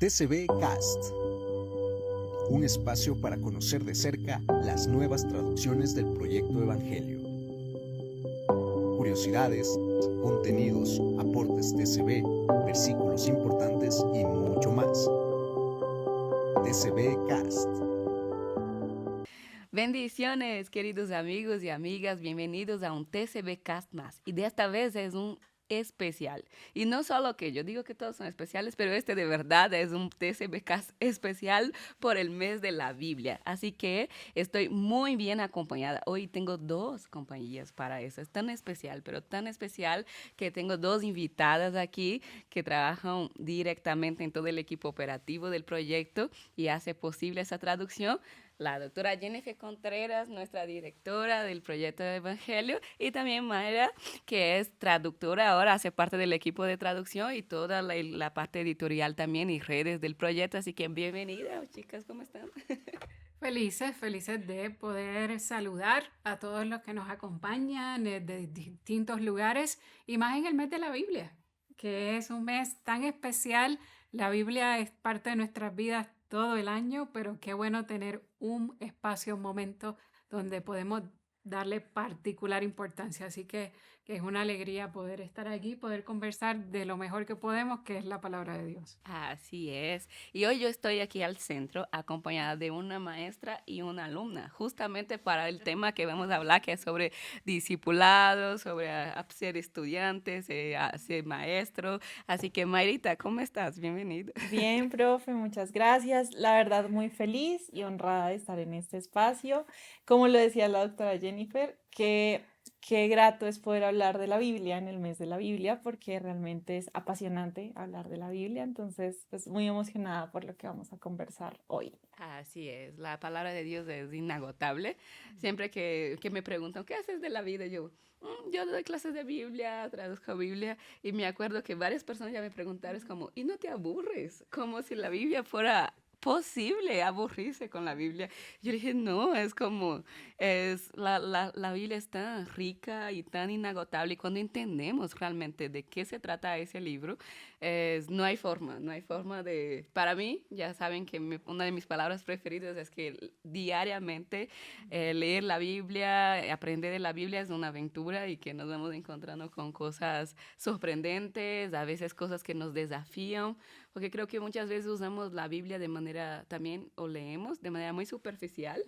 TCB Cast, un espacio para conocer de cerca las nuevas traducciones del proyecto Evangelio. Curiosidades, contenidos, aportes TCB, versículos importantes y mucho más. TCB Cast. Bendiciones, queridos amigos y amigas, bienvenidos a un TCB Cast más. Y de esta vez es un especial. Y no solo que yo digo que todos son especiales, pero este de verdad es un TCB Cast especial por el mes de la Biblia. Así que estoy muy bien acompañada. Hoy tengo dos compañías para eso. Es tan especial, pero tan especial que tengo dos invitadas aquí que trabajan directamente en todo el equipo operativo del proyecto y hace posible esa traducción. La doctora Jennifer Contreras, nuestra directora del proyecto de Evangelio, y también Mayra, que es traductora, ahora hace parte del equipo de traducción y toda la parte editorial también y redes del proyecto. Así que bienvenidas, chicas, ¿cómo están? Felices de poder saludar a todos los que nos acompañan de distintos lugares y más en el mes de la Biblia, que es un mes tan especial. La Biblia es parte de nuestras vidas todo el año, pero qué bueno tener un espacio, un momento donde podemos darle particular importancia. Así que es una alegría poder estar aquí, poder conversar de lo mejor que podemos, que es la palabra de Dios. Así es. Y hoy yo estoy aquí al centro acompañada de una maestra y una alumna, justamente para el tema que vamos a hablar, que es sobre discipulado, sobre ser estudiantes, ser maestro. Así que, Mayrita, ¿cómo estás? Bienvenida. Bien, profe, muchas gracias. La verdad, muy feliz y honrada de estar en este espacio. Como lo decía la doctora Jennifer, qué grato es poder hablar de la Biblia en el mes de la Biblia, porque realmente es apasionante hablar de la Biblia. Entonces, pues muy emocionada por lo que vamos a conversar hoy. Así es, la palabra de Dios es inagotable. Siempre que me preguntan, ¿qué haces de la vida? Yo doy clases de Biblia, traduzco Biblia, y me acuerdo que varias personas ya me preguntaron, es como, ¿y no te aburres? Como si la Biblia fuera posible aburrirse con la Biblia. Yo dije, no, es como, la Biblia es tan rica y tan inagotable, y cuando entendemos realmente de qué se trata ese libro, no hay forma de, para mí, ya saben que una de mis palabras preferidas es que diariamente leer la Biblia, aprender de la Biblia es una aventura y que nos vamos encontrando con cosas sorprendentes, a veces cosas que nos desafían, porque creo que muchas veces usamos la Biblia de manera también, o leemos de manera muy superficial.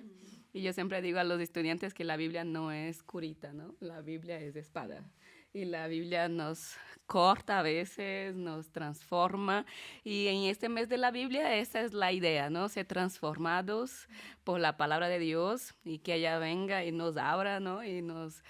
Y yo siempre digo a los estudiantes que la Biblia no es curita, ¿no? La Biblia es espada. Y la Biblia nos corta a veces, nos transforma. Y en este mes de la Biblia esa es la idea, ¿no? Ser transformados por la palabra de Dios y que ella venga y nos abra, ¿no? Y nos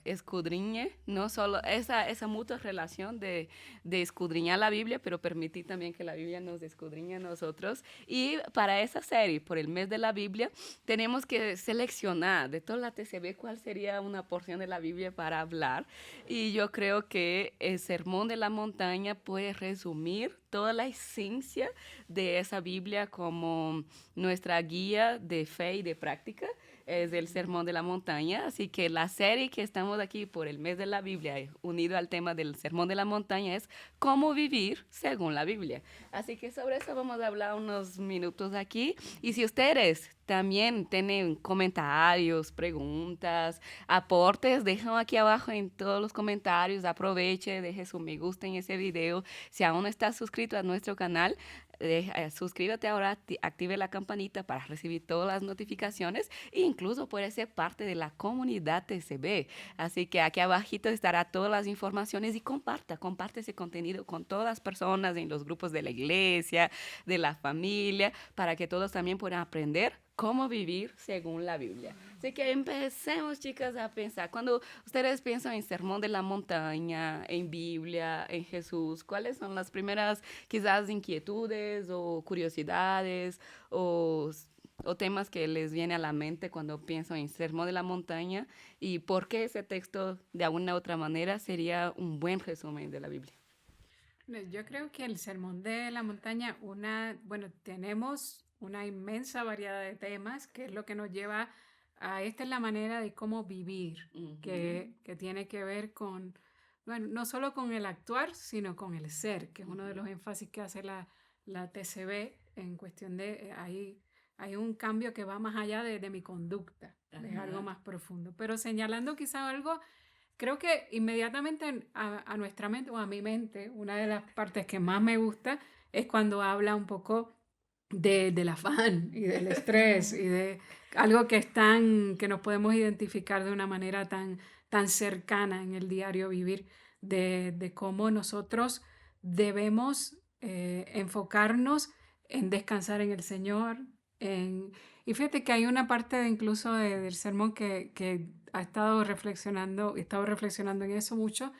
escudriñe, no solo esa mutua relación de escudriñar la Biblia, pero permitir también que la Biblia nos escudriñe a nosotros. Y para esa serie, por el mes de la Biblia, tenemos que seleccionar de toda la TCB cuál sería una porción de la Biblia para hablar. Y yo creo que el Sermón de la Montaña puede resumir toda la esencia de esa Biblia como nuestra guía de fe y de práctica. Es el Sermón de la Montaña, así que la serie que estamos aquí por el mes de la Biblia, unido al tema del Sermón de la Montaña, es cómo vivir según la Biblia. Así que sobre eso vamos a hablar unos minutos aquí. Y si ustedes también tienen comentarios, preguntas, aportes, déjenlo aquí abajo en todos los comentarios. Aproveche, deje su me gusta en ese video. Si aún no estás suscrito a nuestro canal, suscríbete ahora, active la campanita para recibir todas las notificaciones e incluso puede ser parte de la comunidad TCB. Así que aquí abajito estará todas las informaciones y comparte ese contenido con todas las personas en los grupos de la iglesia, de la familia, para que todos también puedan aprender cómo vivir según la Biblia. Así que empecemos, chicas, a pensar. Cuando ustedes piensan en Sermón de la Montaña, en Biblia, en Jesús, ¿cuáles son las primeras quizás inquietudes o curiosidades o temas que les viene a la mente cuando piensan en Sermón de la Montaña? ¿Y por qué ese texto, de alguna u otra manera, sería un buen resumen de la Biblia? Yo creo que el Sermón de la Montaña, tenemos una inmensa variedad de temas, que es lo que nos lleva a esta es la manera de cómo vivir, que tiene que ver con, bueno, no solo con el actuar, sino con el ser, que es uno de los énfasis que hace la TCB en cuestión de, hay un cambio que va más allá de mi conducta, es algo más profundo. Pero señalando quizá algo, creo que inmediatamente a nuestra mente o a mi mente, una de las partes que más me gusta es cuando habla un poco del afán y del estrés y de algo que que nos podemos identificar de una manera tan cercana en el diario vivir, de cómo nosotros debemos enfocarnos en descansar en el Señor. Y fíjate que hay una parte incluso del sermón que he estado reflexionando en eso mucho,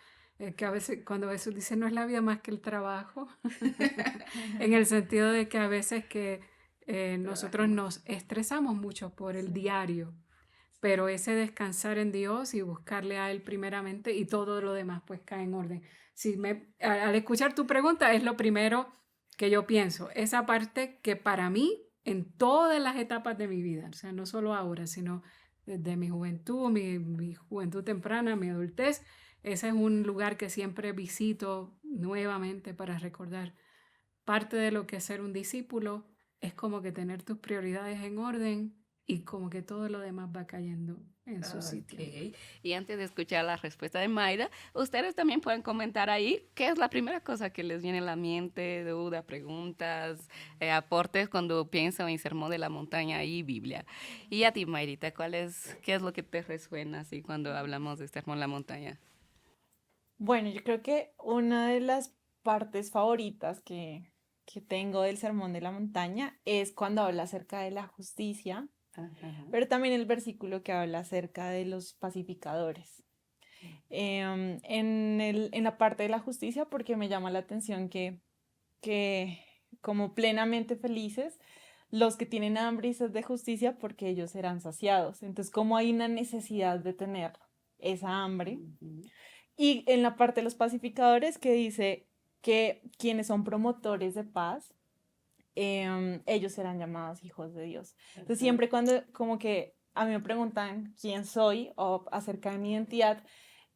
que a veces cuando Jesús dice no es la vida más que el trabajo, en el sentido de que a veces que nosotros nos estresamos mucho por el diario, pero ese descansar en Dios y buscarle a Él primeramente y todo lo demás pues cae en orden. Al escuchar tu pregunta es lo primero que yo pienso, esa parte que para mí en todas las etapas de mi vida, o sea, no solo ahora, sino desde mi juventud, mi juventud temprana, mi adultez, ese es un lugar que siempre visito nuevamente para recordar. Parte de lo que es ser un discípulo es como que tener tus prioridades en orden y como que todo lo demás va cayendo en su sitio. Y antes de escuchar la respuesta de Mayra, ustedes también pueden comentar ahí qué es la primera cosa que les viene a la mente, dudas, preguntas, aportes cuando piensan en Sermón de la Montaña y Biblia. Y a ti, Mayrita, qué es lo que te resuena así cuando hablamos de Sermón de la Montaña? Bueno, yo creo que una de las partes favoritas que tengo del Sermón de la Montaña es cuando habla acerca de la justicia, pero también el versículo que habla acerca de los pacificadores. En la parte de la justicia, porque me llama la atención que como plenamente felices, los que tienen hambre y sed de justicia, porque ellos serán saciados. Entonces, como hay una necesidad de tener esa hambre. Y en la parte de los pacificadores que dice que quienes son promotores de paz, ellos serán llamados hijos de Dios. Entonces siempre cuando como que a mí me preguntan quién soy o acerca de mi identidad,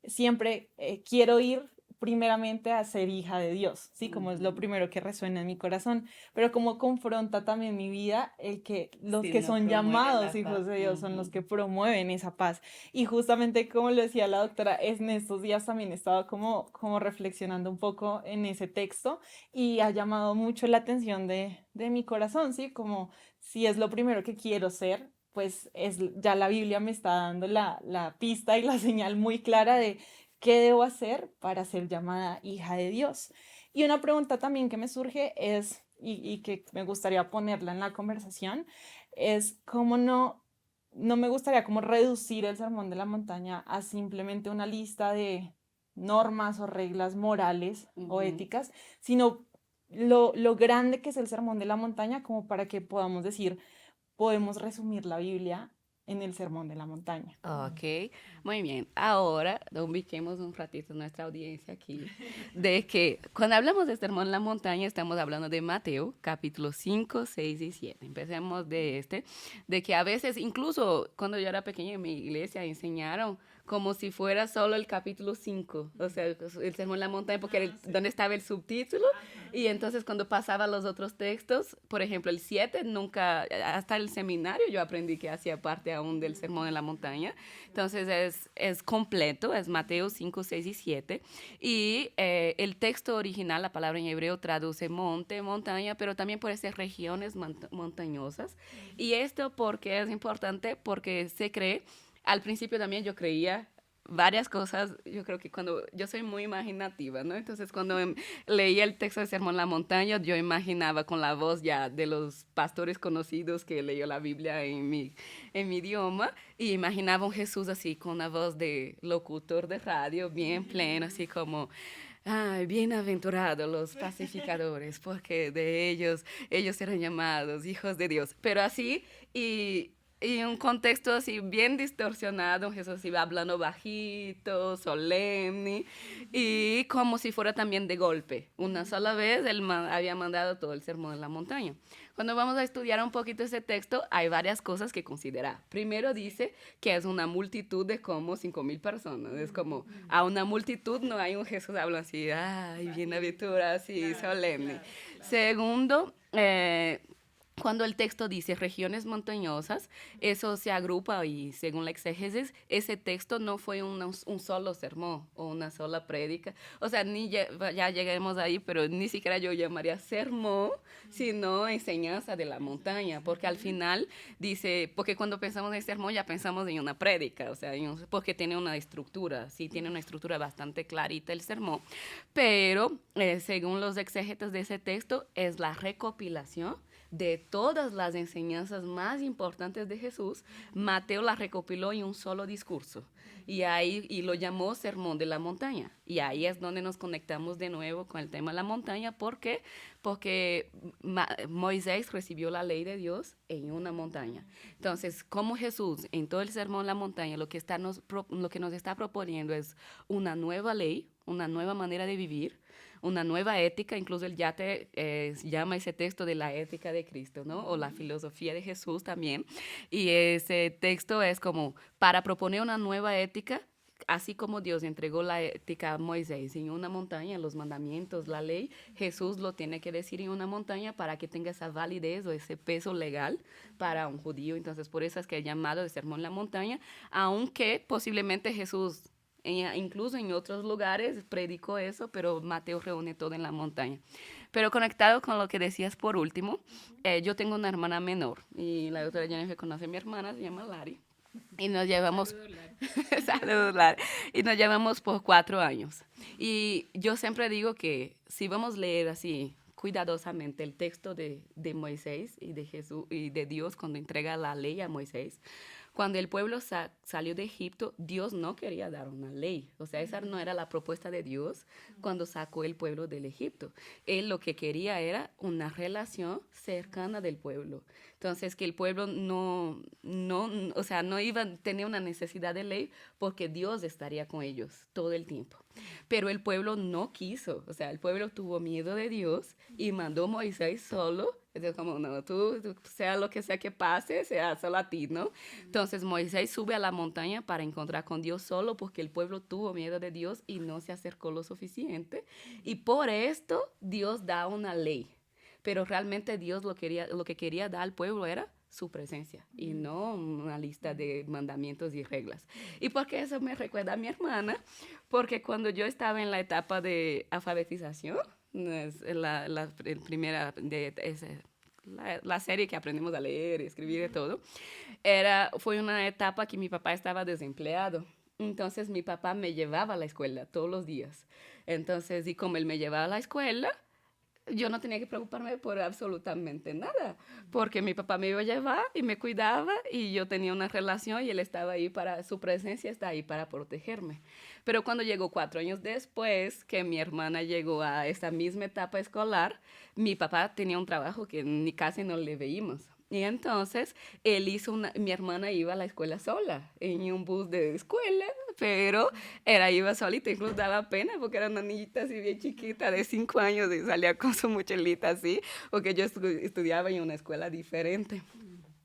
siempre quiero ir primeramente a ser hija de Dios, ¿sí? Como es lo primero que resuena en mi corazón, pero como confronta también mi vida el que los que son llamados hijos de Dios son los que promueven esa paz. Y justamente como lo decía la doctora, en estos días también he estado como reflexionando un poco en ese texto y ha llamado mucho la atención de mi corazón, ¿sí? Como si es lo primero que quiero ser, pues ya la Biblia me está dando la pista y la señal muy clara de qué debo hacer para ser llamada hija de Dios. Y una pregunta también que me surge es, y que me gustaría ponerla en la conversación, es cómo no me gustaría como reducir el Sermón de la Montaña a simplemente una lista de normas o reglas morales o éticas, sino lo grande que es el Sermón de la Montaña como para que podamos decir, podemos resumir la Biblia en el Sermón de la Montaña. Ok, muy bien. Ahora ubiquemos un ratito nuestra audiencia aquí de que cuando hablamos de Sermón en la Montaña estamos hablando de Mateo, capítulo 5, 6 y 7. Empecemos de que a veces, incluso cuando yo era pequeña en mi iglesia, enseñaron como si fuera solo el capítulo 5, o sea, el Sermón en la Montaña, porque era donde estaba el subtítulo, y entonces cuando pasaba los otros textos, por ejemplo, el 7, nunca, hasta el seminario yo aprendí que hacía parte aún del Sermón en la Montaña, entonces es completo, es Mateo 5, 6 y 7, y el texto original, la palabra en hebreo traduce monte, montaña, pero también puede ser regiones montañosas, y esto porque es importante, porque se cree. Al principio también yo creía varias cosas, yo creo que cuando yo soy muy imaginativa, ¿no? Entonces cuando leía el texto de Sermón en la Montaña, yo imaginaba con la voz ya de los pastores conocidos que leyó la Biblia en mi idioma, y imaginaba un Jesús así con una voz de locutor de radio, bien pleno, así como... Ay, bienaventurados los pacificadores, porque de ellos serán llamados hijos de Dios. Pero así, y y un contexto así bien distorsionado, Jesús iba hablando bajito, solemne, y como si fuera también de golpe. Una sola vez él había mandado todo el sermón en la montaña. Cuando vamos a estudiar un poquito ese texto, hay varias cosas que considerar. Primero dice que es una multitud de como 5,000 personas. Es como, a una multitud no hay un Jesús habla así, ay, bienaventurado, así, solemne. Segundo, cuando el texto dice regiones montañosas, eso se agrupa y según la exégesis, ese texto no fue un solo sermón o una sola prédica. O sea, ya lleguemos ahí, pero ni siquiera yo llamaría sermón, sino enseñanza de la montaña, porque al final dice, porque cuando pensamos en sermón ya pensamos en una prédica, o sea, porque tiene una estructura, sí, tiene una estructura bastante clarita el sermón, pero según los exégetas de ese texto, es la recopilación de todas las enseñanzas más importantes de Jesús. Mateo las recopiló en un solo discurso y lo llamó Sermón de la Montaña. Y ahí es donde nos conectamos de nuevo con el tema de la montaña. ¿Por qué? Porque Moisés recibió la ley de Dios en una montaña. Entonces, como Jesús en todo el Sermón de la Montaña lo que nos está proponiendo es una nueva ley, una nueva manera de vivir, una nueva ética, incluso él ya llama ese texto de la ética de Cristo, ¿no? O la filosofía de Jesús también. Y ese texto es como para proponer una nueva ética, así como Dios entregó la ética a Moisés en una montaña, los mandamientos, la ley, Jesús lo tiene que decir en una montaña para que tenga esa validez o ese peso legal para un judío. Entonces, por eso es que es llamado de Sermón en la Montaña, aunque posiblemente Jesús incluso en otros lugares predicó eso, pero Mateo reúne todo en la montaña. Pero conectado con lo que decías por último, yo tengo una hermana menor y la doctora Jennifer conoce a mi hermana, se llama Lari. Y nos llevamos, saludos, Lari. Y nos llevamos por 4 años. Y yo siempre digo que si vamos a leer así cuidadosamente el texto de Moisés y de Jesús y de Dios cuando entrega la ley a Moisés, cuando el pueblo salió de Egipto, Dios no quería dar una ley. O sea, esa no era la propuesta de Dios cuando sacó el pueblo del Egipto. Él lo que quería era una relación cercana del pueblo. Entonces, que el pueblo no iba a tener una necesidad de ley porque Dios estaría con ellos todo el tiempo. Pero el pueblo no quiso. O sea, el pueblo tuvo miedo de Dios y mandó a Moisés solo. Es como, no, tú, sea lo que sea que pase, sea solo a ti, ¿no? Entonces Moisés sube a la montaña para encontrar con Dios solo porque el pueblo tuvo miedo de Dios y no se acercó lo suficiente. Y por esto Dios da una ley. Pero realmente Dios lo que quería dar al pueblo era su presencia y no una lista de mandamientos y reglas. ¿Y por qué eso me recuerda a mi hermana? Porque cuando yo estaba en la etapa de alfabetización, la serie que aprendimos a leer, escribir y todo, fue una etapa que mi papá estaba desempleado. Entonces mi papá me llevaba a la escuela todos los días. Entonces, y como él me llevaba a la escuela, yo no tenía que preocuparme por absolutamente nada, porque mi papá me iba a llevar y me cuidaba y yo tenía una relación y él estaba ahí su presencia está ahí para protegerme. Pero cuando llegó 4 años después, que mi hermana llegó a esa misma etapa escolar, mi papá tenía un trabajo que ni casi no le veíamos. Y entonces mi hermana iba a la escuela sola, en un bus de escuela, pero iba solita, incluso daba pena porque era una niñita así bien chiquita de 5 años y salía con su mochilita así, porque yo estudiaba en una escuela diferente.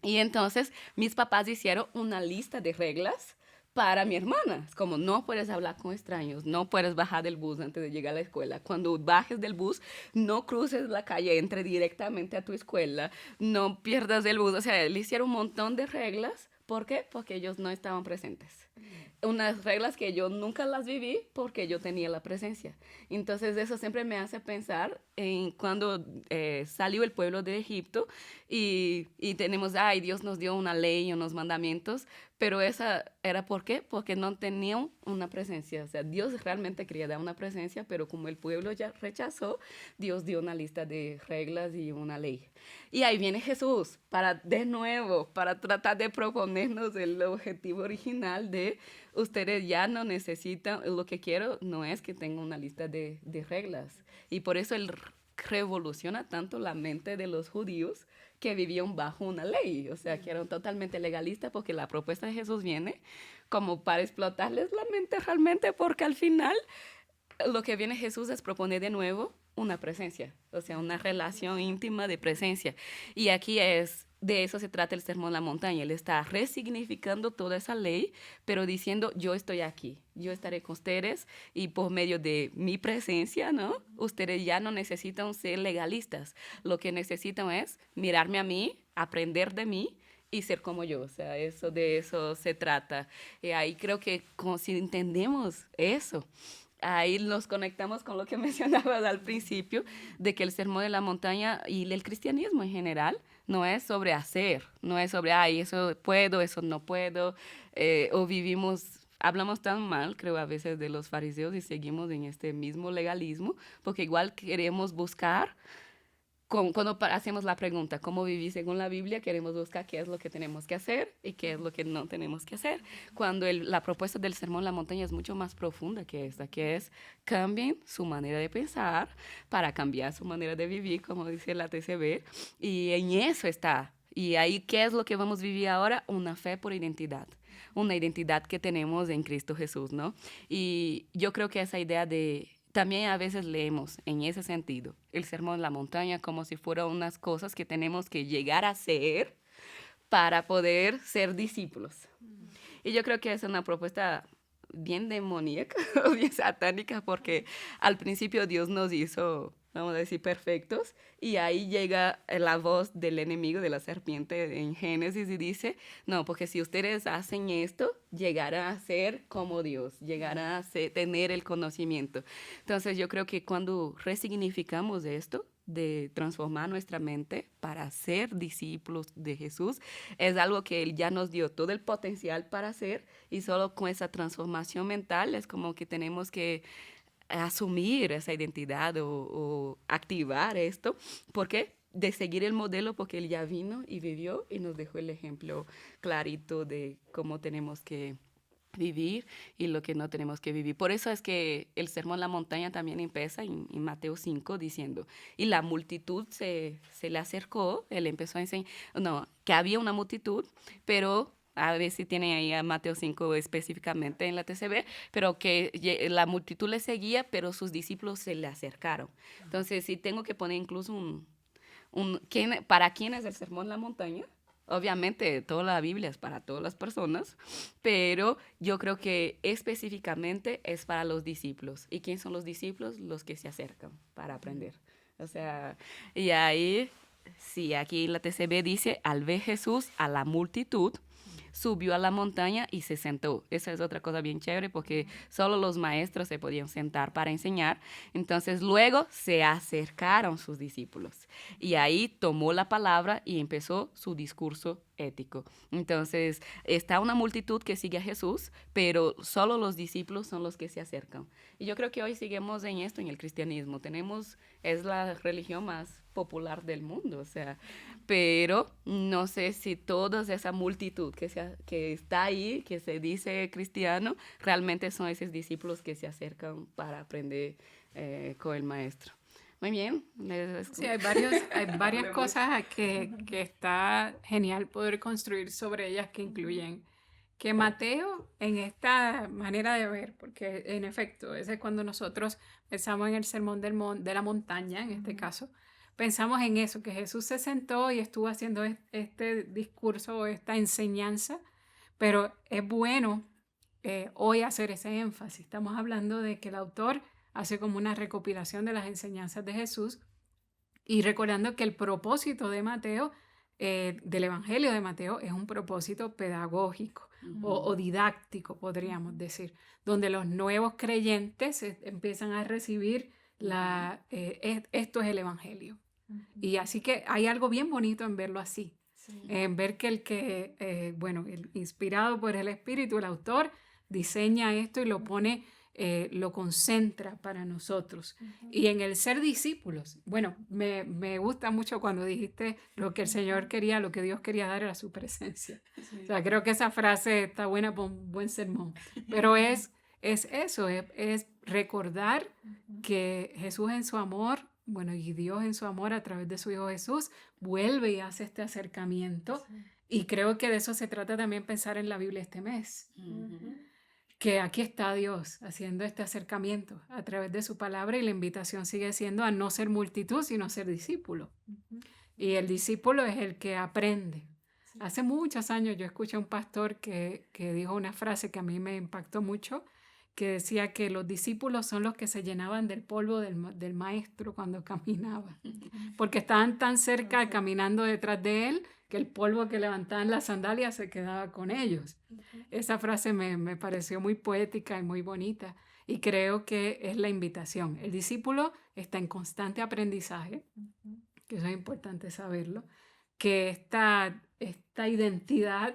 Y entonces mis papás hicieron una lista de reglas para mi hermana. Es como, no puedes hablar con extraños, no puedes bajar del bus antes de llegar a la escuela. Cuando bajes del bus, no cruces la calle, entre directamente a tu escuela, no pierdas el bus. O sea, le hicieron un montón de reglas. ¿Por qué? Porque ellos no estaban presentes. Unas reglas que yo nunca las viví porque yo tenía la presencia. Entonces eso siempre me hace pensar en cuando salió el pueblo de Egipto y tenemos, Dios nos dio una ley, unos mandamientos, pero esa era ¿por qué? Porque no tenían una presencia. O sea, Dios realmente quería dar una presencia, pero como el pueblo ya rechazó, Dios dio una lista de reglas y una ley. Y ahí viene Jesús para tratar de proponernos el objetivo original de ustedes ya no necesitan, lo que quiero no es que tengan una lista de reglas. Y por eso él revoluciona tanto la mente de los judíos que vivían bajo una ley, o sea, que eran totalmente legalistas, porque la propuesta de Jesús viene como para explotarles la mente realmente, porque al final lo que viene Jesús es proponer de nuevo una presencia, o sea, una relación íntima de presencia. Y aquí de eso se trata el Sermón de la Montaña. Él está resignificando toda esa ley, pero diciendo, yo estoy aquí, yo estaré con ustedes y por medio de mi presencia, ¿no? Ustedes ya no necesitan ser legalistas. Lo que necesitan es mirarme a mí, aprender de mí y ser como yo. O sea, de eso se trata. Y ahí creo que si entendemos eso, ahí nos conectamos con lo que mencionabas al principio, de que el Sermón de la Montaña y el cristianismo en general no es sobre hacer, no es sobre, ay, eso puedo, eso no puedo, hablamos tan mal, creo, a veces de los fariseos y seguimos en este mismo legalismo, porque igual queremos buscar, cuando hacemos la pregunta, ¿cómo vivir según la Biblia? Queremos buscar qué es lo que tenemos que hacer y qué es lo que no tenemos que hacer. Cuando la propuesta del Sermón de la Montaña es mucho más profunda que esta, que es cambien su manera de pensar para cambiar su manera de vivir, como dice la TCB, y en eso está. Y ahí, ¿qué es lo que vamos a vivir ahora? Una fe por identidad. Una identidad que tenemos en Cristo Jesús, ¿no? Y yo creo que esa idea también a veces leemos en ese sentido el Sermón de la Montaña como si fueran unas cosas que tenemos que llegar a ser para poder ser discípulos. Y yo creo que es una propuesta bien demoníaca, bien satánica, porque al principio Dios nos hizo, vamos a decir, perfectos, y ahí llega la voz del enemigo, de la serpiente en Génesis, y dice, no, porque si ustedes hacen esto, llegarán a ser como Dios, llegarán a tener el conocimiento. Entonces yo creo que cuando resignificamos esto, de transformar nuestra mente para ser discípulos de Jesús, es algo que Él ya nos dio todo el potencial para hacer, y solo con esa transformación mental es como que tenemos que asumir esa identidad o activar esto, porque de seguir el modelo, porque Él ya vino y vivió y nos dejó el ejemplo clarito de cómo tenemos que vivir y lo que no tenemos que vivir. Por eso es que el Sermón de la Montaña también empieza en Mateo 5 diciendo, y la multitud se le acercó, él empezó a enseñar, no, que había una multitud, pero a ver si tienen ahí a Mateo 5 específicamente en la TCB, pero que la multitud le seguía, pero sus discípulos se le acercaron. Entonces, si tengo que poner incluso ¿para quién es el Sermón de la Montaña? Obviamente, toda la Biblia es para todas las personas, pero yo creo que específicamente es para los discípulos. ¿Y quién son los discípulos? Los que se acercan para aprender. O sea, y ahí, sí, aquí la TCB dice, al ver Jesús a la multitud, subió a la montaña y se sentó. Esa es otra cosa bien chévere, porque solo los maestros se podían sentar para enseñar. Entonces luego se acercaron sus discípulos y ahí tomó la palabra y empezó su discurso ético. Entonces está una multitud que sigue a Jesús, pero solo los discípulos son los que se acercan. Y yo creo que hoy seguimos en esto, en el cristianismo. Es la religión más popular del mundo, o sea, pero no sé si toda esa multitud que está ahí, que se dice cristiano, realmente son esos discípulos que se acercan para aprender con el maestro. Muy bien. Sí, hay varias cosas que está genial poder construir sobre ellas, que incluyen que Mateo, en esta manera de ver, porque en efecto, ese es cuando nosotros pensamos en el Sermón de la Montaña, en este caso, pensamos en eso, que Jesús se sentó y estuvo haciendo este discurso, esta enseñanza, pero es bueno hoy hacer ese énfasis. Estamos hablando de que el autor hace como una recopilación de las enseñanzas de Jesús, y recordando que el propósito de Mateo, del Evangelio de Mateo, es un propósito pedagógico o didáctico, podríamos decir, donde los nuevos creyentes empiezan a recibir esto es el Evangelio. Y así que hay algo bien bonito en verlo así, en ver que el inspirado por el Espíritu, el autor, diseña esto y lo pone, lo concentra para nosotros. Y en el ser discípulos, bueno, me gusta mucho cuando dijiste lo que el Señor quería, lo que Dios quería dar era su presencia. O sea, creo que esa frase está buena para un buen sermón, pero es eso, es recordar que Jesús en su amor bueno, y Dios en su amor a través de su Hijo Jesús vuelve y hace este acercamiento. Y creo que de eso se trata también pensar en la Biblia este mes. Que aquí está Dios haciendo este acercamiento a través de su palabra y la invitación sigue siendo a no ser multitud, sino ser discípulo. Y el discípulo es el que aprende. Hace muchos años yo escuché a un pastor que dijo una frase que a mí me impactó mucho, que decía que los discípulos son los que se llenaban del polvo del maestro cuando caminaba, porque estaban tan cerca caminando detrás de él que el polvo que levantaban las sandalias se quedaba con ellos. Esa frase me pareció muy poética y muy bonita y creo que es la invitación. El discípulo está en constante aprendizaje, que eso es importante saberlo, que esta identidad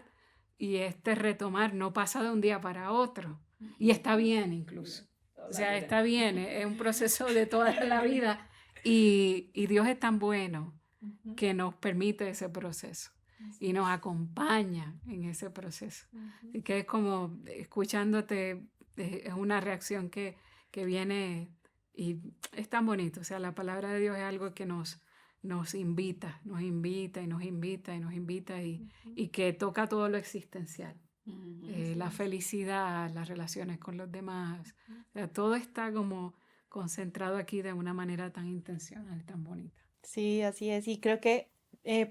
y este retomar no pasa de un día para otro. Y está bien incluso. O sea, está bien, es un proceso de toda la vida. Y Dios es tan bueno que nos permite ese proceso y nos acompaña en ese proceso. Así que es como escuchándote, es una reacción que viene y es tan bonito. O sea, la palabra de Dios es algo que nos invita y que toca todo lo existencial. La felicidad, las relaciones con los demás, o sea, todo está como concentrado aquí de una manera tan intencional, tan bonita. Sí, así es. Y creo que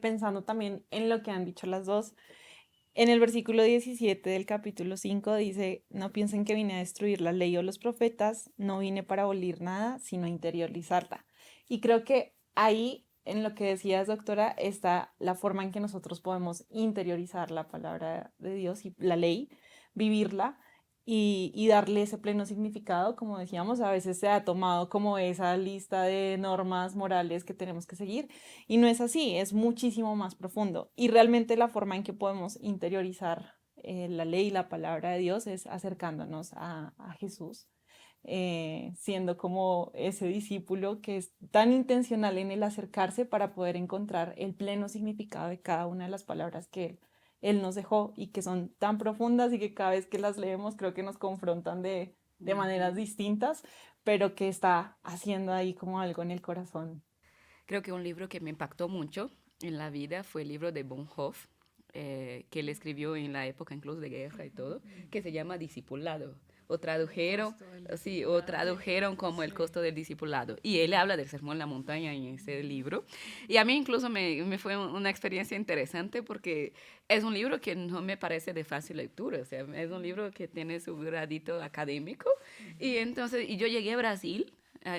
pensando también en lo que han dicho las dos, en el versículo 17 del capítulo 5 dice, no piensen que vine a destruir la ley o los profetas, no vine para abolir nada, sino a interiorizarla. Y creo que ahí, en lo que decías, doctora, está la forma en que nosotros podemos interiorizar la palabra de Dios y la ley, vivirla y darle ese pleno significado. Como decíamos, a veces se ha tomado como esa lista de normas morales que tenemos que seguir y no es así, es muchísimo más profundo. Y realmente la forma en que podemos interiorizar la ley y la palabra de Dios es acercándonos a Jesús. Siendo como ese discípulo que es tan intencional en el acercarse para poder encontrar el pleno significado de cada una de las palabras que él nos dejó y que son tan profundas y que cada vez que las leemos creo que nos confrontan de maneras distintas, pero que está haciendo ahí como algo en el corazón. Creo que un libro que me impactó mucho en la vida fue el libro de Bonhoeffer, que él escribió en la época incluso de guerra y todo, que se llama Discipulado. O tradujeron como El costo del discipulado. Y él habla del sermón en la montaña en ese libro. Y a mí incluso me fue una experiencia interesante porque es un libro que no me parece de fácil lectura. O sea, es un libro que tiene su gradito académico. Y entonces, y yo llegué a Brasil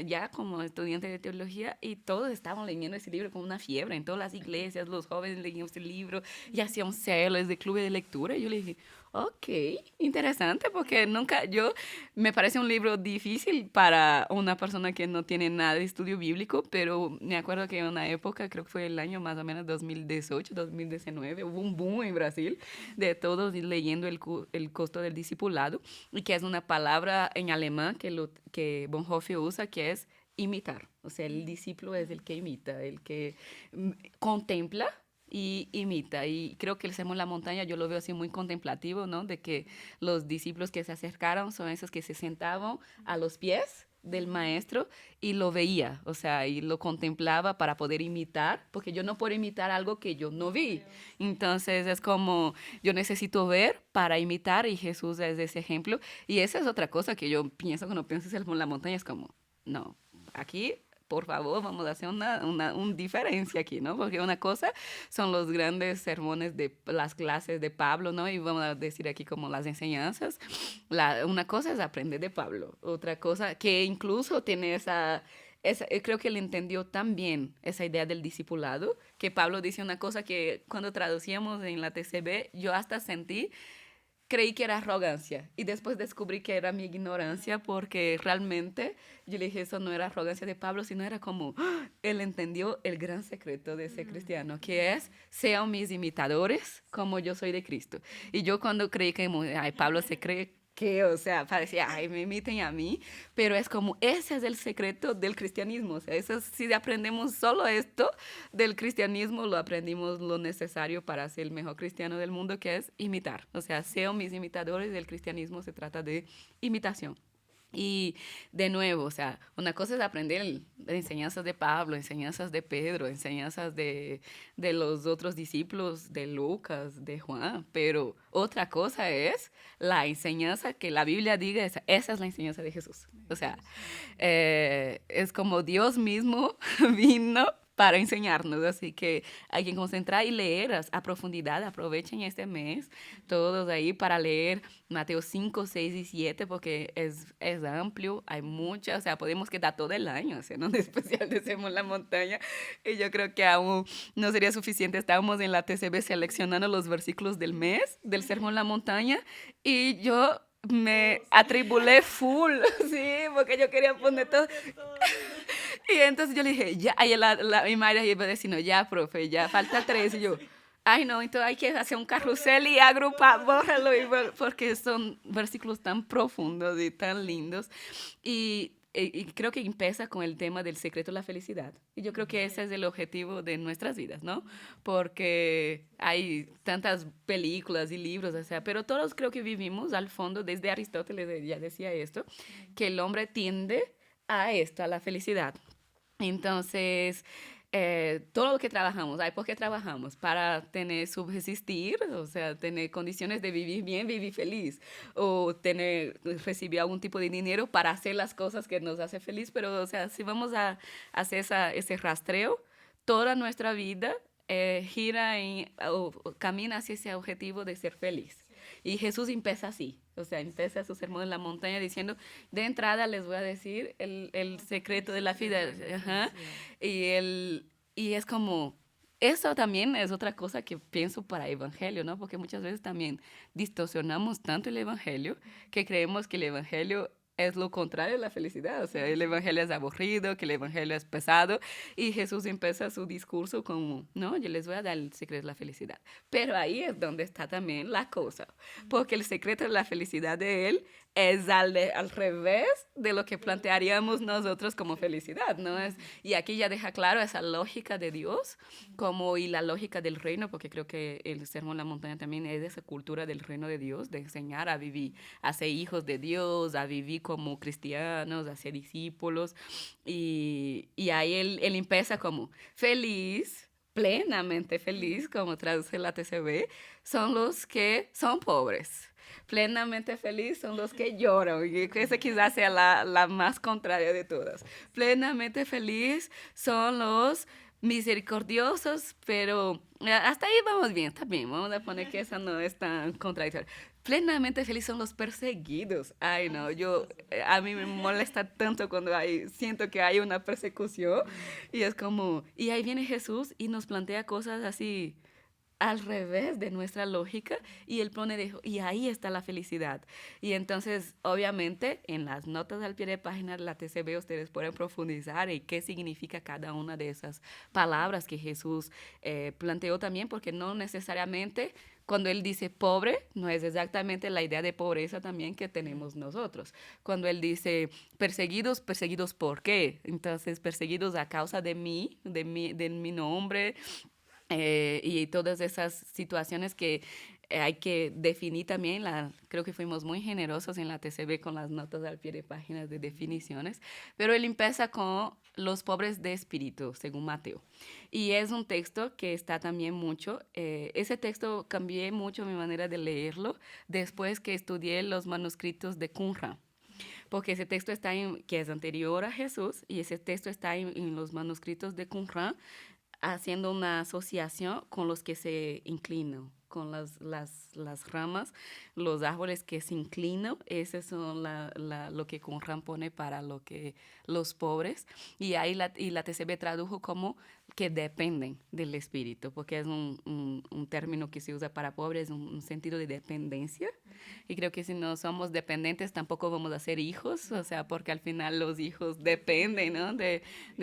ya como estudiante de teología y todos estaban leyendo ese libro con una fiebre. En todas las iglesias, los jóvenes leían ese libro y hacían celos de clubes de lectura. Y yo le dije, ok, interesante, porque me parece un libro difícil para una persona que no tiene nada de estudio bíblico, pero me acuerdo que en una época, creo que fue el año más o menos 2018, 2019, hubo un boom en Brasil de todos leyendo el costo del discipulado, y que es una palabra en alemán que Bonhoeffer usa, que es imitar. O sea, el discípulo es el que imita, el que contempla y imita. Y creo que el sermón en la montaña yo lo veo así muy contemplativo, ¿no? De que los discípulos que se acercaron son esos que se sentaban a los pies del maestro y lo veía, o sea, y lo contemplaba para poder imitar, porque yo no puedo imitar algo que yo no vi. Entonces es como, yo necesito ver para imitar, y Jesús es ese ejemplo. Y esa es otra cosa que yo pienso cuando pienso en el sermón en la montaña, es como, no, aquí por favor, vamos a hacer una diferencia aquí, ¿no? Porque una cosa son los grandes sermones de las clases de Pablo, ¿no? Y vamos a decir aquí como las enseñanzas. Una cosa es aprender de Pablo. Otra cosa que incluso tiene creo que él entendió tan bien esa idea del discipulado, que Pablo dice una cosa que cuando traducíamos en la TCB, yo hasta creí que era arrogancia y después descubrí que era mi ignorancia, porque realmente yo le dije, eso no era arrogancia de Pablo, sino era como, él entendió el gran secreto de ese cristiano, que es, sean mis imitadores como yo soy de Cristo. Y yo cuando creí que Pablo se cree que, o sea, parecía, me imiten a mí, pero es como, ese es el secreto del cristianismo. O sea, si aprendemos solo esto del cristianismo, lo aprendimos lo necesario para ser el mejor cristiano del mundo, que es imitar. O sea, sean mis imitadores. Del cristianismo se trata de imitación. Y de nuevo, o sea, una cosa es aprender enseñanzas de Pablo, enseñanzas de Pedro, enseñanzas de los otros discípulos, de Lucas, de Juan, pero otra cosa es la enseñanza que la Biblia diga, esa es la enseñanza de Jesús. O sea, es como Dios mismo vino para enseñarnos, así que hay que concentrar y leer a profundidad. Aprovechen este mes todos ahí para leer Mateo 5, 6 y 7, porque es amplio, hay muchas, o sea, podemos quedar todo el año haciendo un especial de Sermón en la Montaña, y yo creo que aún no sería suficiente. Estábamos en la TCB seleccionando los versículos del mes del Sermón en la Montaña, y yo me atribulé full, sí, porque yo quería poner todo. Y entonces yo le dije, ya, y mi madre iba diciendo, ya, profe, ya falta 3, y yo, ay, no, entonces hay que hacer un carrusel y agrupar, bórralo, porque son versículos tan profundos y tan lindos. Y creo que empieza con el tema del secreto de la felicidad. Y yo creo que ese es el objetivo de nuestras vidas, ¿no? Porque hay tantas películas y libros, o sea, pero todos creo que vivimos al fondo, desde Aristóteles ya decía esto, que el hombre tiende a esto, a la felicidad. Entonces, todo lo que trabajamos, ¿por qué trabajamos? Para tener, subsistir, o sea, tener condiciones de vivir bien, vivir feliz, o recibir algún tipo de dinero para hacer las cosas que nos hace feliz, pero, o sea, si vamos a hacer ese rastreo, toda nuestra vida gira o camina hacia ese objetivo de ser feliz. Y Jesús empieza así, o sea, empieza su sermón en la montaña diciendo, de entrada les voy a decir el secreto de la vida. Ajá. Y es como, eso también es otra cosa que pienso para el evangelio, ¿no? Porque muchas veces también distorsionamos tanto el evangelio que creemos que el evangelio es lo contrario de la felicidad. O sea, el evangelio es aburrido, que el evangelio es pesado, y Jesús empieza su discurso como, no, yo les voy a dar el secreto de la felicidad. Pero ahí es donde está también la cosa, porque el secreto de la felicidad de él es al revés de lo que plantearíamos nosotros como felicidad, ¿no? Y aquí ya deja claro esa lógica de Dios y la lógica del reino, porque creo que el Sermón en la Montaña también es esa cultura del reino de Dios, de enseñar a vivir, a ser hijos de Dios, a vivir como cristianos, a ser discípulos. Y ahí él empieza como feliz, plenamente feliz, como traduce la TCB, son los que son pobres. Plenamente feliz son los que lloran, y esa quizás sea la más contraria de todas. Plenamente feliz son los misericordiosos, pero hasta ahí vamos bien, está bien, vamos a poner que esa no es tan contradictoria. Plenamente feliz son los perseguidos. Ay, no, a mí me molesta tanto cuando siento que hay una persecución, y es como, y ahí viene Jesús y nos plantea cosas así al revés de nuestra lógica, y él y ahí está la felicidad. Y entonces, obviamente, en las notas al pie de página de la TCB ustedes pueden profundizar en qué significa cada una de esas palabras que Jesús planteó también, porque no necesariamente cuando él dice pobre, no es exactamente la idea de pobreza también que tenemos nosotros. Cuando él dice perseguidos, ¿perseguidos por qué? Entonces, perseguidos a causa de mi nombre, y todas esas situaciones que hay que definir también. Creo que fuimos muy generosos en la TCB con las notas al pie de páginas de definiciones, pero él empieza con los pobres de espíritu, según Mateo. Y es un texto que está también mucho, ese texto cambié mucho mi manera de leerlo después que estudié los manuscritos de Qumran, porque ese texto que es anterior a Jesús, y ese texto está en los manuscritos de Qumran, haciendo una asociación con los que se inclinan, con las ramas, los árboles que se inclinan, ese son lo que Qumran pone para los pobres. Y ahí la TCB tradujo como que dependen del espíritu, porque es un término que se usa para pobres, un sentido de dependencia. Y creo que si no somos dependientes tampoco vamos a ser hijos, o sea, porque al final los hijos dependen, ¿no?, de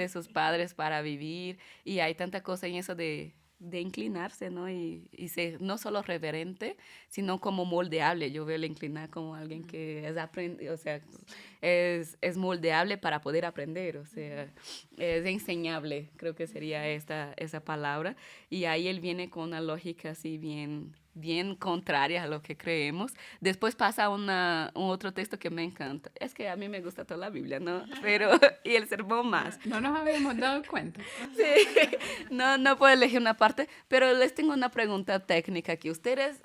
sus padres para vivir. Y hay tanta cosa en eso de inclinarse, ¿no? Y ser no solo reverente, sino como moldeable. Yo veo el inclinar como alguien que o sea, es moldeable para poder aprender, o sea, es enseñable, creo que sería esa palabra. Y ahí él viene con una lógica así bien bien contrarias a lo que creemos. Después pasa un otro texto que me encanta. Es que a mí me gusta toda la Biblia, ¿no? Pero, y el sermón más. No nos habíamos dado cuenta. Sí, no puedo elegir una parte, pero les tengo una pregunta técnica aquí. ¿Ustedes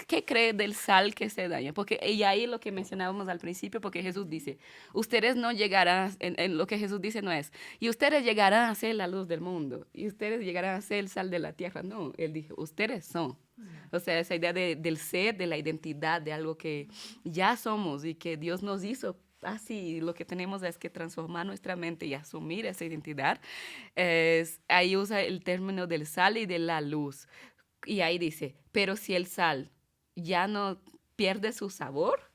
qué creen del sal que se daña? Porque y ahí lo que mencionábamos al principio, porque Jesús dice, ustedes no llegarán, en lo que Jesús dice no es, y ustedes llegarán a ser la luz del mundo, y ustedes llegarán a ser el sal de la tierra. No, él dijo, ustedes son. O sea, esa idea del ser, de la identidad, de algo que ya somos y que Dios nos hizo. Así, lo que tenemos es que transformar nuestra mente y asumir esa identidad. Ahí usa el término del sal y de la luz. Y ahí dice, pero si el sal ya no pierde su sabor,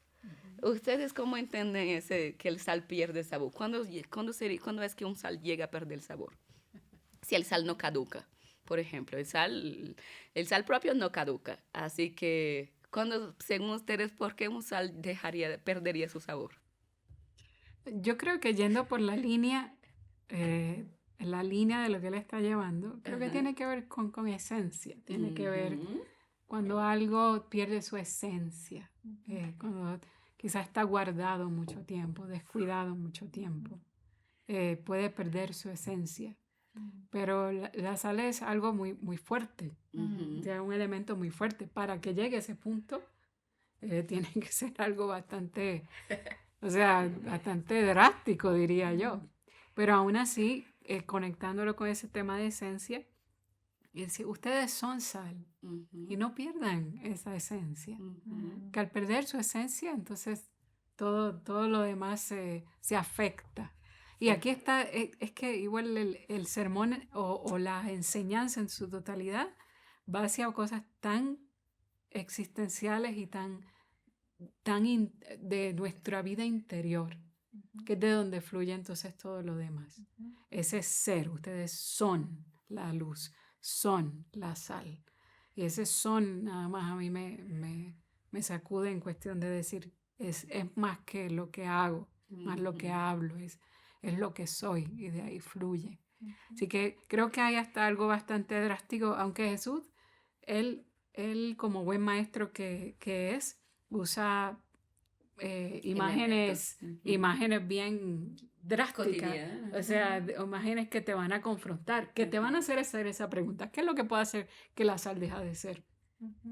¿ustedes cómo entienden que el sal pierde sabor? ¿Cuándo es que un sal llega a perder el sabor? Si el sal no caduca, por ejemplo. El sal propio no caduca. Así que, según ustedes, ¿por qué un sal perdería su sabor? Yo creo que yendo por la línea de lo que él está llevando, creo que tiene que ver con esencia, tiene que ver cuando algo pierde su esencia, cuando quizás está guardado mucho tiempo, descuidado mucho tiempo, puede perder su esencia. Pero la sal es algo muy, muy fuerte, es un elemento muy fuerte. Para que llegue a ese punto, tiene que ser algo bastante... O sea, bastante drástico, diría yo. Pero aún así, conectándolo con ese tema de esencia, es decir, ustedes son sal y no pierdan esa esencia. Que al perder su esencia, entonces todo lo demás se afecta. Y aquí está, es que igual el sermón o la enseñanza en su totalidad va hacia cosas tan existenciales y tan de nuestra vida interior, que es de donde fluye entonces todo lo demás. Ese ser, ustedes son la luz, son la sal. Y ese son nada más a mí me sacude en cuestión de decir, es más que lo que hago, más lo que hablo, es lo que soy y de ahí fluye. Así que creo que hay hasta algo bastante drástico, aunque Jesús, él como buen maestro que es, usa imágenes bien drásticas, o sea, imágenes que te van a confrontar, que te van a hacer esa pregunta, ¿qué es lo que puede hacer que la sal deja de ser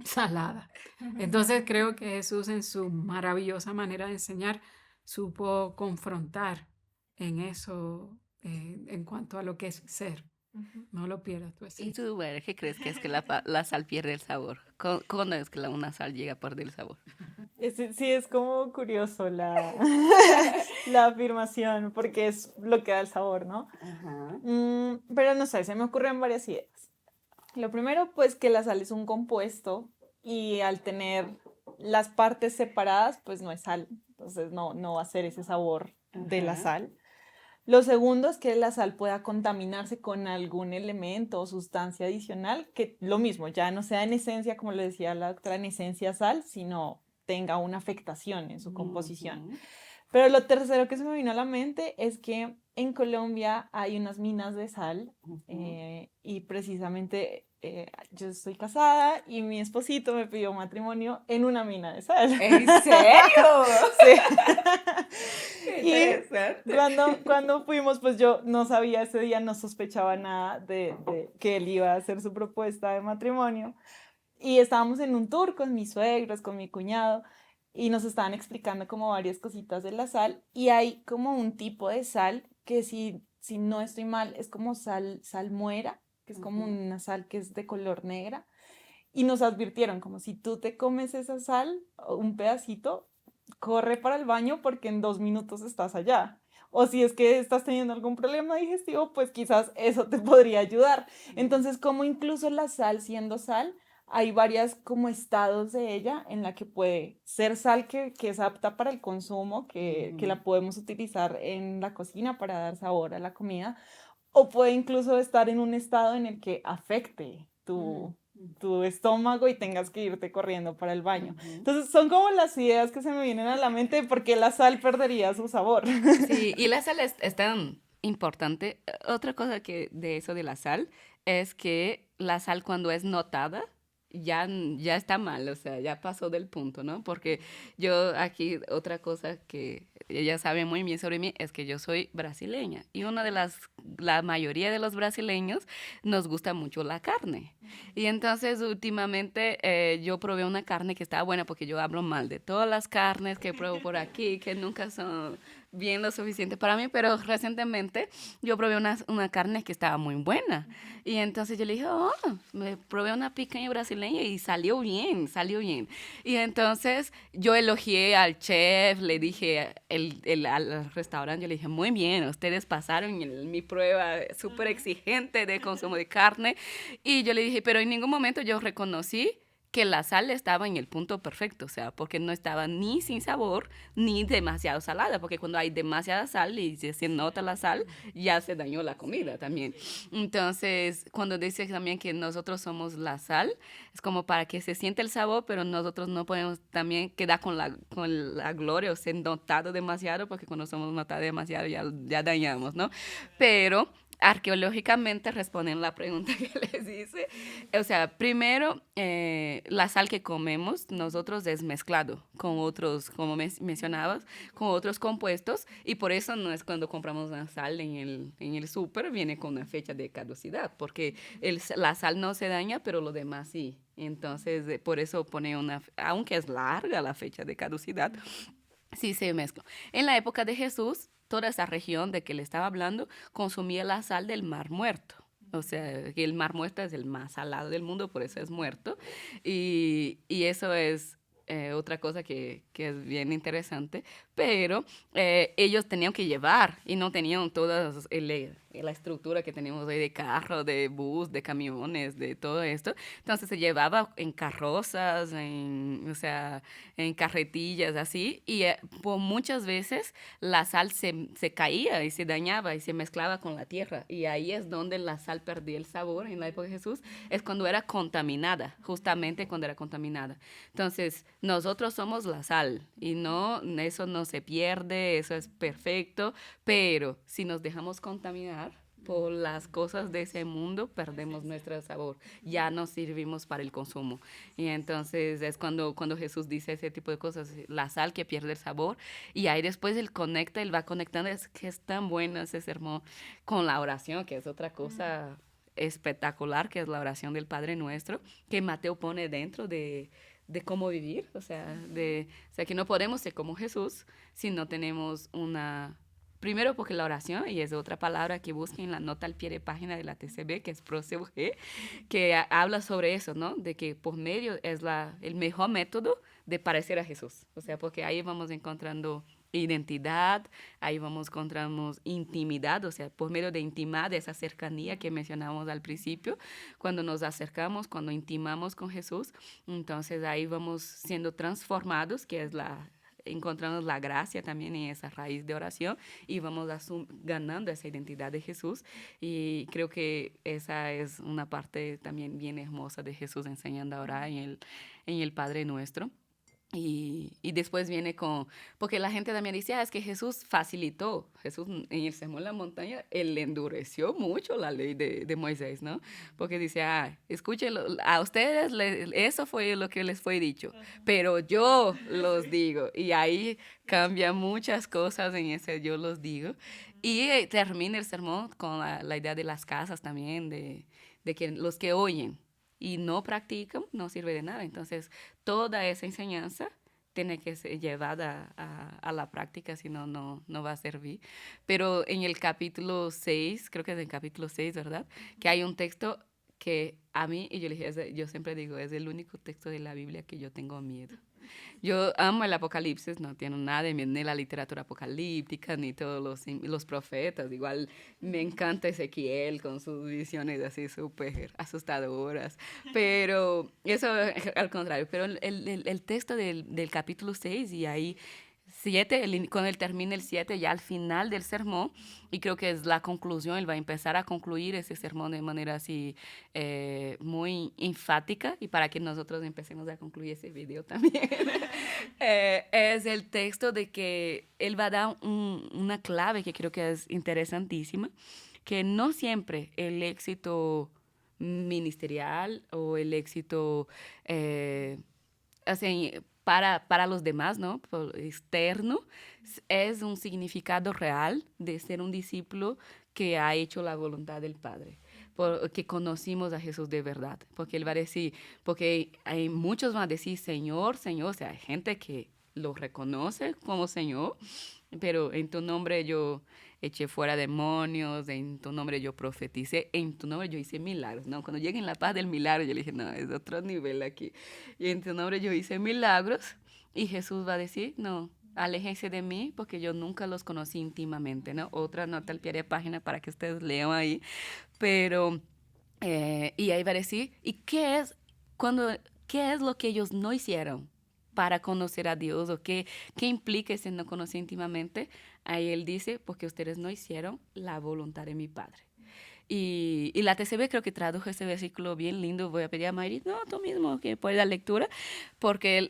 salada? Entonces creo que Jesús en su maravillosa manera de enseñar supo confrontar en eso, en cuanto a lo que es ser. No lo pierdas tu esencia. ¿Y tú, qué crees que es que la sal pierde el sabor? ¿Cuándo es que una sal llega a perder el sabor? Sí, es como curioso la, la afirmación, porque es lo que da el sabor, ¿no? Pero no sé, se me ocurren varias ideas. Lo primero, pues que la sal es un compuesto y al tener las partes separadas, pues no es sal, entonces no va a ser ese sabor de la sal. Lo segundo es que la sal pueda contaminarse con algún elemento o sustancia adicional, que lo mismo, ya no sea en esencia, como le decía la doctora, en esencia sal, sino tenga una afectación en su composición. Pero lo tercero que se me vino a la mente es que en Colombia hay unas minas de sal y precisamente yo estoy casada y mi esposito me pidió matrimonio en una mina de sal. ¿En serio? Sí. Qué Y cuando fuimos, pues yo no sabía ese día, no sospechaba nada de que él iba a hacer su propuesta de matrimonio. Y estábamos en un tour con mis suegros, con mi cuñado, y nos estaban explicando como varias cositas de la sal. Y hay como un tipo de sal que si no estoy mal, es como salmuera, que es como una sal que es de color negra. Y nos advirtieron como si tú te comes esa sal, un pedacito, corre para el baño porque en 2 minutos estás allá. O si es que estás teniendo algún problema digestivo, pues quizás eso te podría ayudar. Entonces, como incluso la sal siendo sal, hay varias como estados de ella en la que puede ser sal que es apta para el consumo, que la podemos utilizar en la cocina para dar sabor a la comida, o puede incluso estar en un estado en el que afecte tu estómago y tengas que irte corriendo para el baño. Entonces son como las ideas que se me vienen a la mente de por qué la sal perdería su sabor. Sí, y la sal es tan importante. Otra cosa que de eso de la sal es que la sal cuando es notada ya está mal, o sea, ya pasó del punto, ¿no? Porque yo aquí, otra cosa que ella sabe muy bien sobre mí es que yo soy brasileña y la mayoría de los brasileños nos gusta mucho la carne. Y entonces últimamente yo probé una carne que estaba buena porque yo hablo mal de todas las carnes que pruebo por aquí, que nunca son bien lo suficiente para mí, pero recientemente yo probé una carne que estaba muy buena. Y entonces yo le dije, oh, me probé una picaña brasileña y salió bien, salió bien. Y entonces yo elogié al chef, le dije al restaurante, yo le dije, muy bien, ustedes pasaron mi prueba súper exigente de consumo de carne. Y yo le dije, pero en ningún momento yo reconocí que la sal estaba en el punto perfecto, o sea, porque no estaba ni sin sabor ni demasiado salada, porque cuando hay demasiada sal y se nota la sal, ya se dañó la comida también. Entonces, cuando dice también que nosotros somos la sal, es como para que se siente el sabor, pero nosotros no podemos también quedar con la gloria o ser notado demasiado, porque cuando somos notados demasiado ya dañamos, ¿no? Pero arqueológicamente responden la pregunta que les hice. O sea, primero, la sal que comemos nosotros es mezclado con otros, como mencionabas, con otros compuestos y por eso no es cuando compramos una sal en el súper, viene con una fecha de caducidad, porque la sal no se daña, pero lo demás sí. Entonces, por eso pone aunque es larga la fecha de caducidad, sí se mezcla. En la época de Jesús, toda esa región de que le estaba hablando consumía la sal del Mar Muerto. O sea, que el Mar Muerto es el más salado del mundo, por eso es muerto. Y eso es otra cosa que es bien interesante. Pero ellos tenían que llevar y no tenían toda la estructura que tenemos hoy de carro, de bus, de camiones, de todo esto. Entonces se llevaba en carrozas, o sea, en carretillas, así. Y por muchas veces la sal se caía y se dañaba y se mezclaba con la tierra. Y ahí es donde la sal perdía el sabor en la época de Jesús. Es cuando era contaminada, justamente cuando era contaminada. Entonces, nosotros somos la sal y no, eso no se pierde, eso es perfecto, pero si nos dejamos contaminar por las cosas de ese mundo, perdemos nuestro sabor, ya no servimos para el consumo. Y entonces es cuando Jesús dice ese tipo de cosas, la sal que pierde el sabor, y ahí después él va conectando, es que es tan bueno ese sermón con la oración, que es otra cosa espectacular, que es la oración del Padre Nuestro, que Mateo pone dentro de cómo vivir, o sea, que no podemos ser como Jesús si no tenemos primero porque la oración, y es otra palabra que busquen la nota al pie de página de la TCB, que es proseuje, que habla sobre eso, ¿no? De que por medio es el mejor método de parecer a Jesús, o sea, porque ahí vamos encontrando identidad, ahí encontramos intimidad, o sea, por medio de intimar, de esa cercanía que mencionamos al principio, cuando nos acercamos, cuando intimamos con Jesús, entonces ahí vamos siendo transformados, que es encontramos la gracia también en esa raíz de oración y vamos ganando esa identidad de Jesús y creo que esa es una parte también bien hermosa de Jesús enseñando a orar en el Padre Nuestro. Y después viene porque la gente también dice, es que Jesús facilitó, Jesús en el Sermón de la Montaña, él endureció mucho la ley de Moisés, ¿no? Porque dice, escúchenlo, a ustedes eso fue lo que les fue dicho, pero yo los digo, y ahí cambia muchas cosas en ese yo los digo, y termina el sermón con la idea de las casas también, de que los que oyen y no practican, no sirve de nada. Entonces, toda esa enseñanza tiene que ser llevada a la práctica, si no, no va a servir. Pero en el capítulo 6, creo que es el capítulo 6, ¿verdad? Que hay un texto que a mí, y yo siempre digo, es el único texto de la Biblia que yo tengo miedo. Yo amo el Apocalipsis, no tengo nada de miedo, ni la literatura apocalíptica, ni todos los profetas. Igual me encanta Ezequiel con sus visiones así súper asustadoras. Pero eso al contrario. Pero el texto del capítulo 6 y ahí 7, cuando él termina el 7, ya al final del sermón, y creo que es la conclusión, él va a empezar a concluir ese sermón de manera así muy enfática, y para que nosotros empecemos a concluir ese video también, es el texto de que él va a dar una clave que creo que es interesantísima, que no siempre el éxito ministerial o el éxito así, para los demás, ¿no? Externo, es un significado real de ser un discípulo que ha hecho la voluntad del Padre, porque conocimos a Jesús de verdad, porque Él va a decir, porque hay muchos van a decir Señor, Señor, o sea, hay gente que lo reconoce como Señor, pero en tu nombre yo eché fuera demonios, en tu nombre yo profeticé, en tu nombre yo hice milagros, ¿no? Cuando llegue en la paz del milagro, yo le dije, no, es otro nivel aquí. Y en tu nombre yo hice milagros y Jesús va a decir, no, aléjense de mí porque yo nunca los conocí íntimamente, ¿no? Otra nota al pie de página para que ustedes lean ahí, pero, y ahí va a decir, ¿y qué es lo que ellos no hicieron para conocer a Dios o qué implica ese no conocer íntimamente? Ahí él dice, porque ustedes no hicieron la voluntad de mi Padre. Y la TCB creo que tradujo ese versículo bien lindo. Voy a pedir a Mayri, no, tú mismo, que pueda la lectura, porque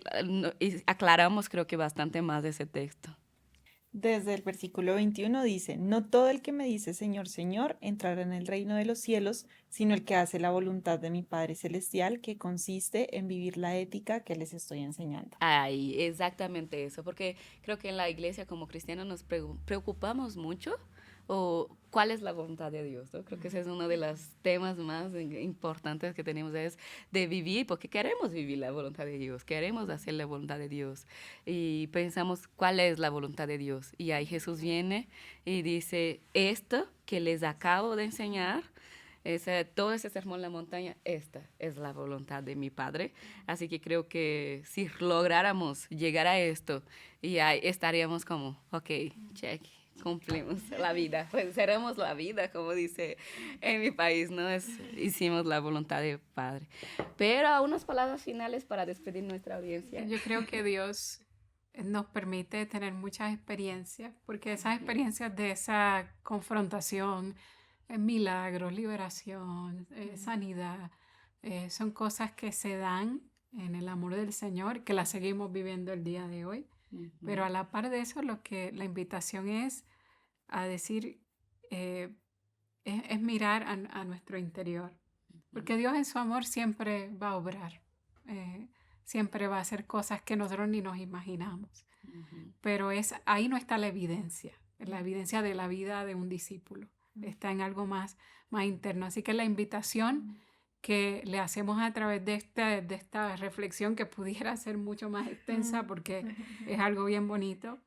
y aclaramos creo que bastante más de ese texto. Desde el versículo 21 dice, no todo el que me dice Señor, Señor, entrará en el reino de los cielos, sino el que hace la voluntad de mi Padre Celestial, que consiste en vivir la ética que les estoy enseñando. Ay, exactamente eso, porque creo que en la iglesia como cristianos nos preocupamos mucho o cuál es la voluntad de Dios, ¿no? Creo que ese es uno de los temas más importantes que tenemos, es de vivir, porque queremos vivir la voluntad de Dios, queremos hacer la voluntad de Dios y pensamos cuál es la voluntad de Dios. Y ahí Jesús viene y dice, esto que les acabo de enseñar, todo ese sermón en la montaña, esta es la voluntad de mi Padre. Así que creo que si lográramos llegar a esto, y ahí estaríamos como, ok, check, cumplimos la vida, pues seremos la vida, como dice en mi país, ¿no? Hicimos la voluntad del Padre. Pero unas palabras finales para despedir nuestra audiencia. Yo creo que Dios nos permite tener muchas experiencias, porque esas experiencias de esa confrontación, milagros, liberación, sanidad, son cosas que se dan en el amor del Señor, que las seguimos viviendo el día de hoy. Pero a la par de eso, la invitación es a decir, es mirar a nuestro interior, porque Dios en su amor siempre va a obrar, siempre va a hacer cosas que nosotros ni nos imaginamos, pero ahí no está la evidencia de la vida de un discípulo, está en algo más interno. Así que la invitación que le hacemos a través de esta reflexión, que pudiera ser mucho más extensa porque es algo bien bonito,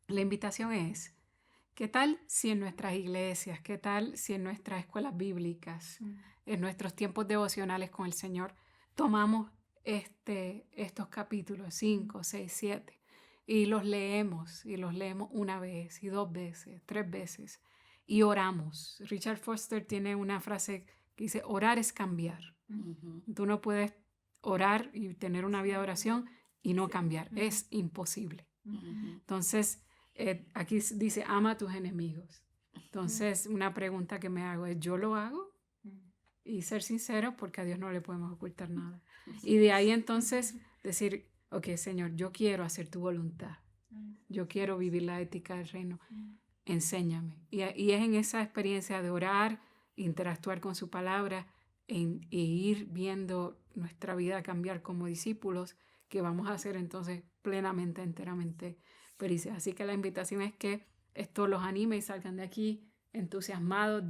la invitación es, ¿qué tal si en nuestras iglesias, qué tal si en nuestras escuelas bíblicas, en nuestros tiempos devocionales con el Señor, tomamos estos capítulos 5, 6, 7 y los leemos una vez y 2 veces, 3 veces y oramos? Richard Foster tiene una frase que dice, orar es cambiar. Tú no puedes orar y tener una vida de oración y no cambiar, es imposible. Entonces, aquí dice, ama a tus enemigos. Entonces, una pregunta que me hago es, ¿yo lo hago? Y ser sincero, porque a Dios no le podemos ocultar nada. Y de ahí entonces decir, ok, Señor, yo quiero hacer tu voluntad. Yo quiero vivir la ética del reino. Enséñame. Y es en esa experiencia de orar, interactuar con su palabra e ir viendo nuestra vida cambiar como discípulos, que vamos a ser entonces plenamente, enteramente felices. Así que la invitación es que esto los anime y salgan de aquí entusiasmados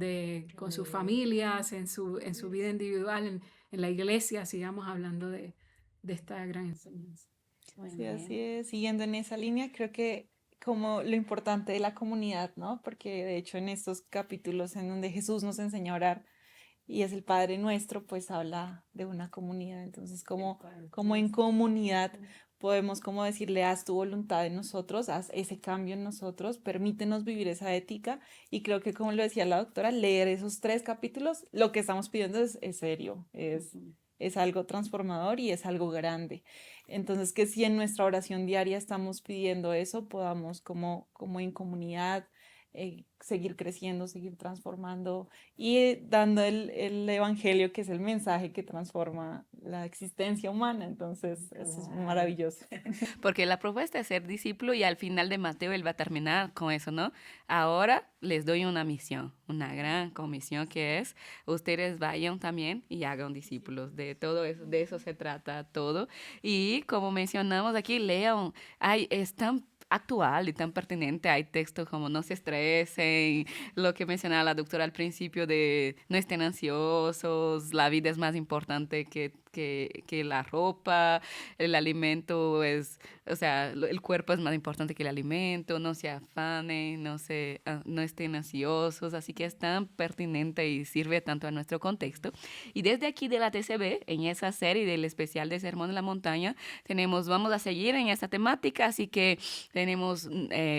con sus familias, en su vida individual, en la iglesia, sigamos hablando de esta gran enseñanza. Sí, así es. Siguiendo en esa línea, creo que como lo importante de la comunidad, ¿no? Porque de hecho en estos capítulos en donde Jesús nos enseña a orar y es el Padre Nuestro, pues habla de una comunidad. Entonces, como en comunidad podemos como decirle, haz tu voluntad en nosotros, haz ese cambio en nosotros, permítenos vivir esa ética. Y creo que, como lo decía la doctora, leer esos 3 capítulos, lo que estamos pidiendo es serio, es algo transformador y es algo grande. Entonces, que si en nuestra oración diaria estamos pidiendo eso, podamos como en comunidad seguir creciendo, seguir transformando y dando el evangelio, que es el mensaje que transforma la existencia humana. Entonces, eso es maravilloso. Porque la propuesta es ser discípulo y al final de Mateo él va a terminar con eso, ¿no? Ahora les doy una misión, una gran comisión que es, ustedes vayan también y hagan discípulos. De todo eso, de eso se trata todo. Y como mencionamos aquí, lean, es tan actual y tan pertinente. Hay textos como no se estresen, lo que mencionaba la doctora al principio de no estén ansiosos, la vida es más importante que la ropa, el alimento es, o sea, el cuerpo es más importante que el alimento, no se afanen, no estén ansiosos, así que es tan pertinente y sirve tanto a nuestro contexto. Y desde aquí de la TCB, en esa serie del especial de Sermón en la Montaña, vamos a seguir en esta temática, así que tenemos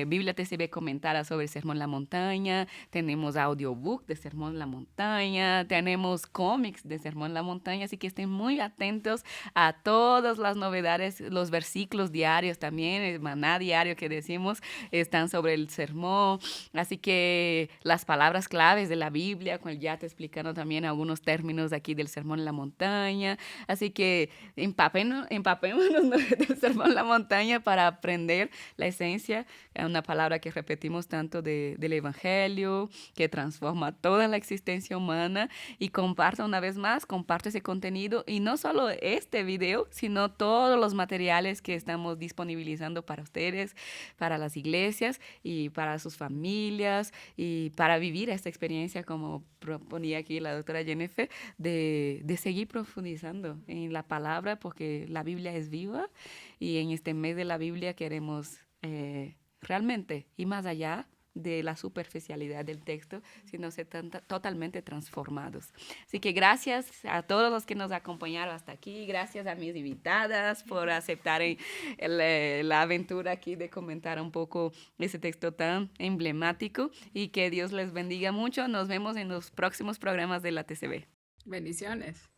Biblia TCB comentada sobre Sermón en la Montaña, tenemos audiobook de Sermón en la Montaña, tenemos cómics de Sermón en la Montaña, así que estén muy atentos a todas las novedades, los versículos diarios también, el maná diario que decimos, están sobre el sermón, así que las palabras claves de la Biblia, con el Yate explicando también algunos términos aquí del Sermón en la Montaña, así que empapémonos del Sermón en la Montaña para aprender la esencia, una palabra que repetimos tanto del Evangelio, que transforma toda la existencia humana, y comparte una vez más, comparte ese contenido, y no solo este video, sino todos los materiales que estamos disponibilizando para ustedes, para las iglesias y para sus familias, y para vivir esta experiencia, como proponía aquí la doctora Jennifer, de seguir profundizando en la palabra, porque la Biblia es viva, y en este mes de la Biblia queremos realmente ir más allá de la superficialidad del texto, sino ser totalmente transformados. Así que gracias a todos los que nos acompañaron hasta aquí, gracias a mis invitadas por aceptar la aventura aquí de comentar un poco ese texto tan emblemático, y que Dios les bendiga mucho. Nos vemos en los próximos programas de la TCB. Bendiciones.